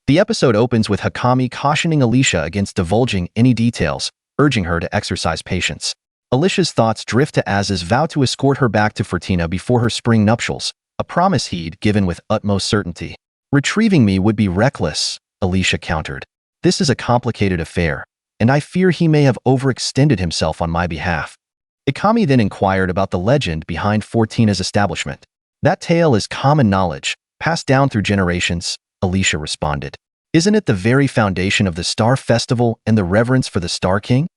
The episode opens with Hakami cautioning Alicia against divulging any details, urging her to exercise patience. Alicia's thoughts drift to Az's vow to escort her back to Fortina before her spring nuptials, a promise he'd given with utmost certainty. Retrieving me would be reckless, Alicia countered. This is a complicated affair, and I fear he may have overextended himself on my behalf. Hakami then inquired about the legend behind Fortina's establishment. That tale is common knowledge, passed down through generations, Alicia responded. Isn't it the very foundation of the Star Festival and the reverence for the Star King?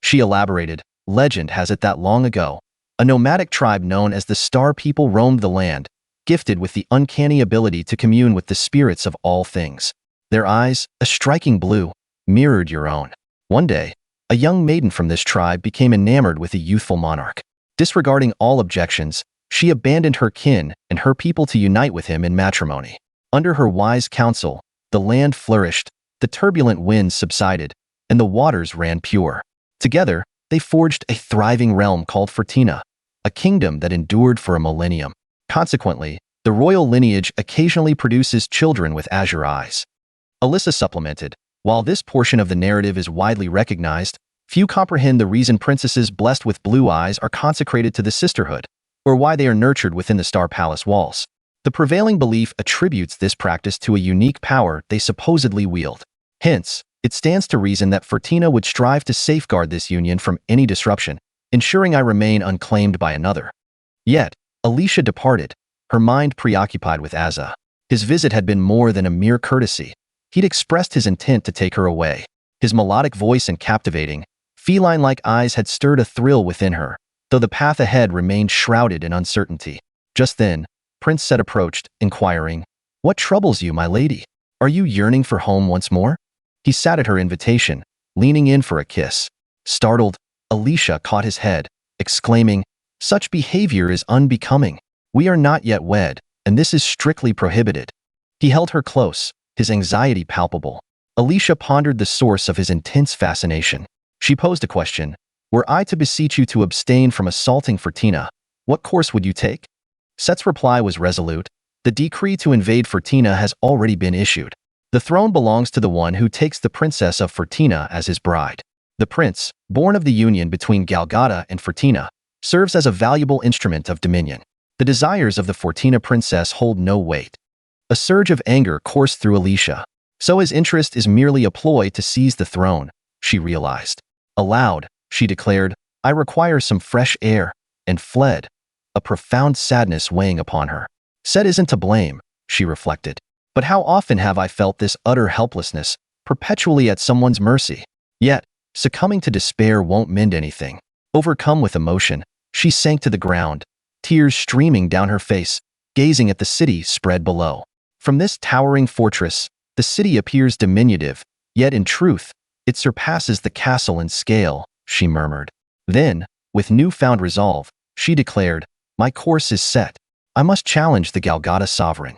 She elaborated. Legend has it that long ago, a nomadic tribe known as the Star People roamed the land, gifted with the uncanny ability to commune with the spirits of all things. Their eyes, a striking blue, mirrored your own. One day, a young maiden from this tribe became enamored with a youthful monarch. Disregarding all objections, she abandoned her kin and her people to unite with him in matrimony. Under her wise counsel, the land flourished, the turbulent winds subsided, and the waters ran pure. Together, they forged a thriving realm called Fortina, a kingdom that endured for a millennium. Consequently, the royal lineage occasionally produces children with azure eyes. Alyssa supplemented, while this portion of the narrative is widely recognized, few comprehend the reason princesses blessed with blue eyes are consecrated to the sisterhood, or why they are nurtured within the Star Palace walls. The prevailing belief attributes this practice to a unique power they supposedly wield. Hence, it stands to reason that Fortina would strive to safeguard this union from any disruption, ensuring I remain unclaimed by another. Yet, Alicia departed, her mind preoccupied with Azza. His visit had been more than a mere courtesy. He'd expressed his intent to take her away. His melodic voice and captivating, feline-like eyes had stirred a thrill within her, though the path ahead remained shrouded in uncertainty. Just then, Prince Set approached, inquiring, "What troubles you, my lady? Are you yearning for home once more?" He sat at her invitation, leaning in for a kiss. Startled, Alicia caught his head, exclaiming, "Such behavior is unbecoming. We are not yet wed, and this is strictly prohibited." He held her close, his anxiety palpable. Alicia pondered the source of his intense fascination. She posed a question. "Were I to beseech you to abstain from assaulting Fortina, what course would you take?" Set's reply was resolute. "The decree to invade Fortina has already been issued. The throne belongs to the one who takes the princess of Fortina as his bride. The prince, born of the union between Galgada and Fortina, serves as a valuable instrument of dominion. The desires of the Fortina princess hold no weight." A surge of anger coursed through Alicia. So his interest is merely a ploy to seize the throne, she realized. Aloud, she declared, "I require some fresh air," and fled, a profound sadness weighing upon her. Set isn't to blame, she reflected. But how often have I felt this utter helplessness, perpetually at someone's mercy? Yet, succumbing to despair won't mend anything. Overcome with emotion, she sank to the ground, tears streaming down her face, gazing at the city spread below. From this towering fortress, the city appears diminutive, yet in truth, it surpasses the castle in scale, she murmured. Then, with newfound resolve, she declared, "My course is set. I must challenge the Galgada sovereign."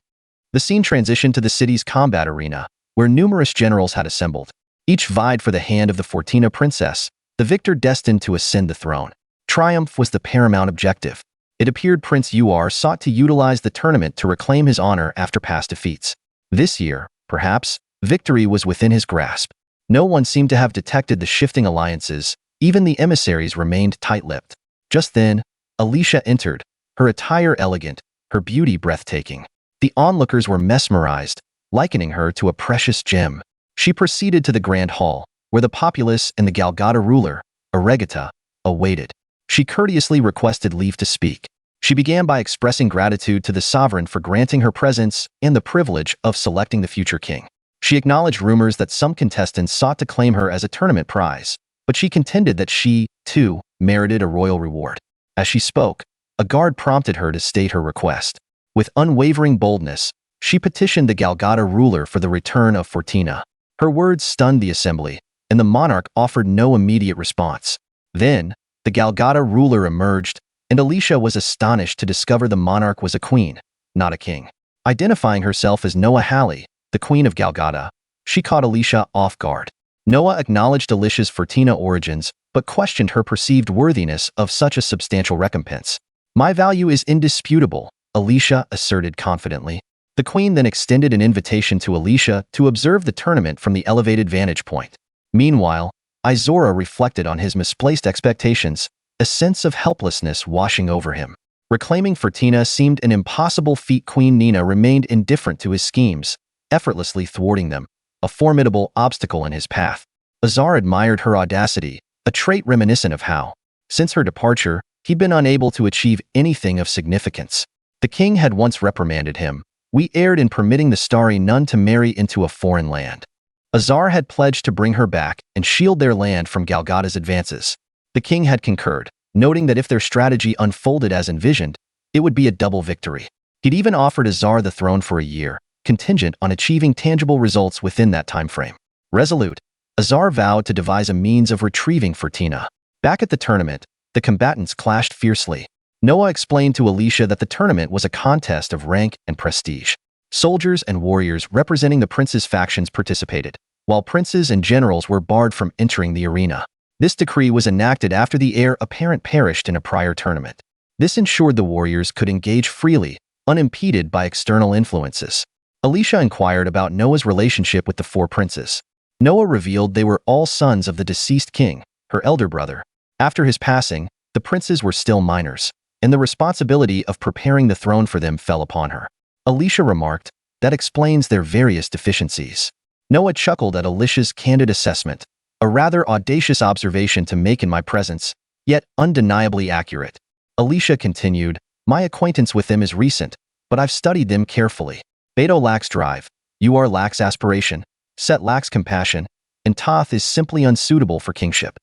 The scene transitioned to the city's combat arena, where numerous generals had assembled. Each vied for the hand of the Fortina princess, the victor destined to ascend the throne. Triumph was the paramount objective. It appeared Prince Uar sought to utilize the tournament to reclaim his honor after past defeats. This year, perhaps, victory was within his grasp. No one seemed to have detected the shifting alliances, even the emissaries remained tight-lipped. Just then, Alicia entered, her attire elegant, her beauty breathtaking. The onlookers were mesmerized, likening her to a precious gem. She proceeded to the grand hall, where the populace and the Galgada ruler, Aregata, awaited. She courteously requested leave to speak. She began by expressing gratitude to the sovereign for granting her presence and the privilege of selecting the future king. She acknowledged rumors that some contestants sought to claim her as a tournament prize, but she contended that she, too, merited a royal reward. As she spoke, a guard prompted her to state her request. With unwavering boldness, she petitioned the Galgada ruler for the return of Fortina. Her words stunned the assembly, and the monarch offered no immediate response. Then, the Galgada ruler emerged, and Alicia was astonished to discover the monarch was a queen, not a king. Identifying herself as Noah Halley, the queen of Galgada, she caught Alicia off guard. Noah acknowledged Alicia's Fortina origins, but questioned her perceived worthiness of such a substantial recompense. "My value is indisputable," Alicia asserted confidently. The queen then extended an invitation to Alicia to observe the tournament from the elevated vantage point. Meanwhile, Izora reflected on his misplaced expectations, a sense of helplessness washing over him. Reclaiming Fertina seemed an impossible feat. Queen Nina remained indifferent to his schemes, effortlessly thwarting them, a formidable obstacle in his path. Azar admired her audacity, a trait reminiscent of how, since her departure, he'd been unable to achieve anything of significance. The king had once reprimanded him. We erred in permitting the starry nun to marry into a foreign land. Azar had pledged to bring her back and shield their land from Galgada's advances. The king had concurred, noting that if their strategy unfolded as envisioned, it would be a double victory. He'd even offered Azar the throne for a year, contingent on achieving tangible results within that time frame. Resolute, Azar vowed to devise a means of retrieving Fertina. Back at the tournament, the combatants clashed fiercely. Noah explained to Alicia that the tournament was a contest of rank and prestige. Soldiers and warriors representing the prince's factions participated, while princes and generals were barred from entering the arena. This decree was enacted after the heir apparent perished in a prior tournament. This ensured the warriors could engage freely, unimpeded by external influences. Alicia inquired about Noah's relationship with the four princes. Noah revealed they were all sons of the deceased king, her elder brother. After his passing, the princes were still minors, and the responsibility of preparing the throne for them fell upon her. Alicia remarked, that explains their various deficiencies. Noah chuckled at Alicia's candid assessment, a rather audacious observation to make in my presence, yet undeniably accurate. Alicia continued, my acquaintance with them is recent, but I've studied them carefully. Beto lacks drive, Uar lacks aspiration, Set lacks compassion, and Toth is simply unsuitable for kingship.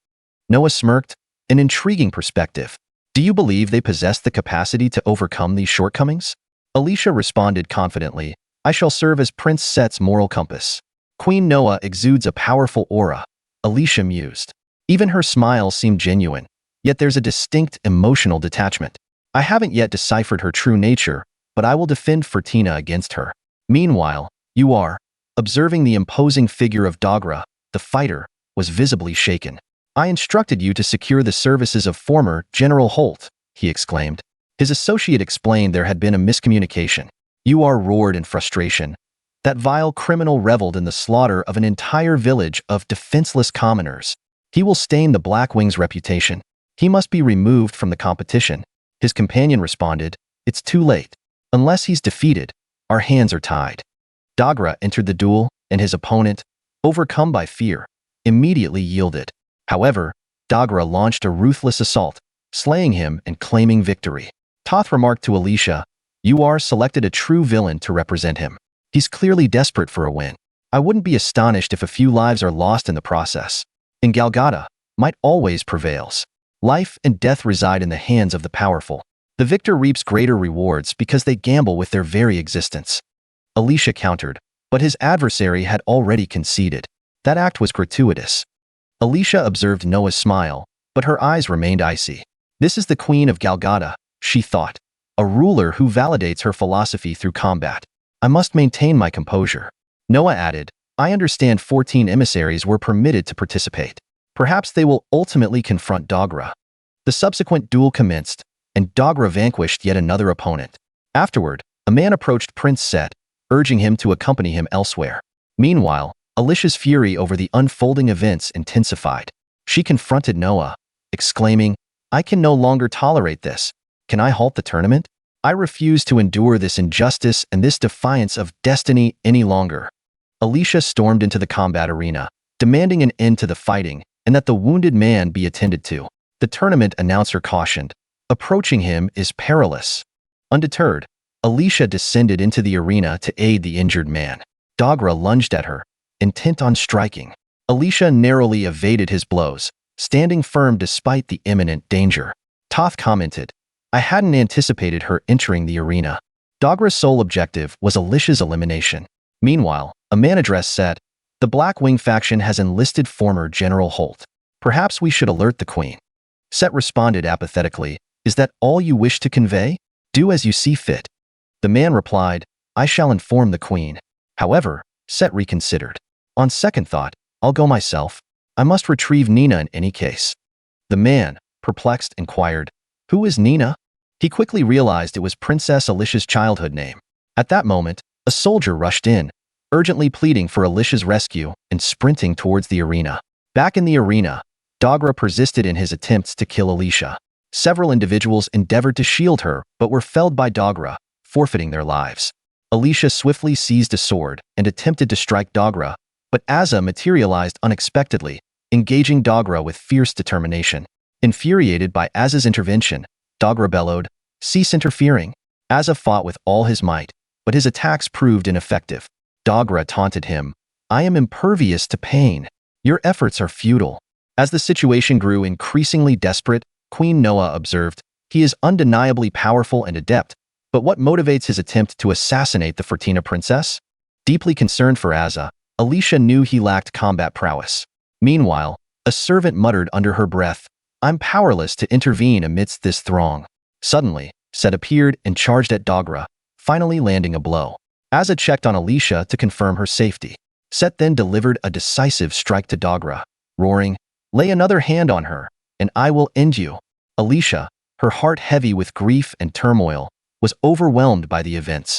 Noah smirked, an intriguing perspective. Do you believe they possess the capacity to overcome these shortcomings? Alicia responded confidently, I shall serve as Prince Set's moral compass. Queen Noah exudes a powerful aura, Alicia mused. Even her smile seemed genuine, yet there's a distinct emotional detachment. I haven't yet deciphered her true nature, but I will defend Fertina against her. Meanwhile, Uar, observing the imposing figure of Dogra, the fighter, was visibly shaken. I instructed you to secure the services of former General Holt, he exclaimed. His associate explained there had been a miscommunication. Uar roared in frustration. That vile criminal reveled in the slaughter of an entire village of defenseless commoners. He will stain the Blackwing's reputation. He must be removed from the competition. His companion responded, it's too late. Unless he's defeated, our hands are tied. Dogra entered the duel, and his opponent, overcome by fear, immediately yielded. However, Dogra launched a ruthless assault, slaying him and claiming victory. Toth remarked to Alicia, Uar selected a true villain to represent him. He's clearly desperate for a win. I wouldn't be astonished if a few lives are lost in the process. In Galgada, might always prevails. Life and death reside in the hands of the powerful. The victor reaps greater rewards because they gamble with their very existence. Alicia countered, but his adversary had already conceded. That act was gratuitous. Alicia observed Noah's smile, but her eyes remained icy. This is the Queen of Galgada, she thought, a ruler who validates her philosophy through combat. I must maintain my composure. Noah added, I understand 14 emissaries were permitted to participate. Perhaps they will ultimately confront Dogra. The subsequent duel commenced, and Dogra vanquished yet another opponent. Afterward, a man approached Prince Set, urging him to accompany him elsewhere. Meanwhile, Alicia's fury over the unfolding events intensified. She confronted Noah, exclaiming, I can no longer tolerate this. Can I halt the tournament? I refuse to endure this injustice and this defiance of destiny any longer. Alicia stormed into the combat arena, demanding an end to the fighting and that the wounded man be attended to. The tournament announcer cautioned, approaching him is perilous. Undeterred, Alicia descended into the arena to aid the injured man. Dogra lunged at her, intent on striking. Alicia narrowly evaded his blows, standing firm despite the imminent danger. Toth commented, I hadn't anticipated her entering the arena. Dogra's sole objective was Alicia's elimination. Meanwhile, a man address said, the Blackwing faction has enlisted former General Holt. Perhaps we should alert the Queen. Set responded apathetically, is that all you wish to convey? Do as you see fit. The man replied, I shall inform the Queen. However, Set reconsidered. On second thought, I'll go myself. I must retrieve Nina in any case. The man, perplexed, inquired, who is Nina? He quickly realized it was Princess Alicia's childhood name. At that moment, A soldier rushed in, urgently pleading for Alicia's rescue and sprinting towards the arena. Back in the arena, Dogra persisted in his attempts to kill Alicia. Several individuals endeavored to shield her but were felled by Dogra, forfeiting their lives. Alicia swiftly seized a sword and attempted to strike Dogra, but Azza materialized unexpectedly, engaging Dogra with fierce determination. Infuriated by Azza's intervention, Dogra bellowed, "Cease interfering." Azza fought with all his might, but his attacks proved ineffective. Dogra taunted him, "I am impervious to pain. Your efforts are futile." As the situation grew increasingly desperate, Queen Noa observed, "He is undeniably powerful and adept, but what motivates his attempt to assassinate the Fertina princess?" Deeply concerned for Azza, Alicia knew he lacked combat prowess. Meanwhile, a servant muttered under her breath, "I'm powerless to intervene amidst this throng." Suddenly, Set appeared and charged at Dogra, finally landing a blow. Azza checked on Alicia to confirm her safety. Set then delivered a decisive strike to Dogra, roaring, "Lay another hand on her, and I will end you." Alicia, her heart heavy with grief and turmoil, was overwhelmed by the events.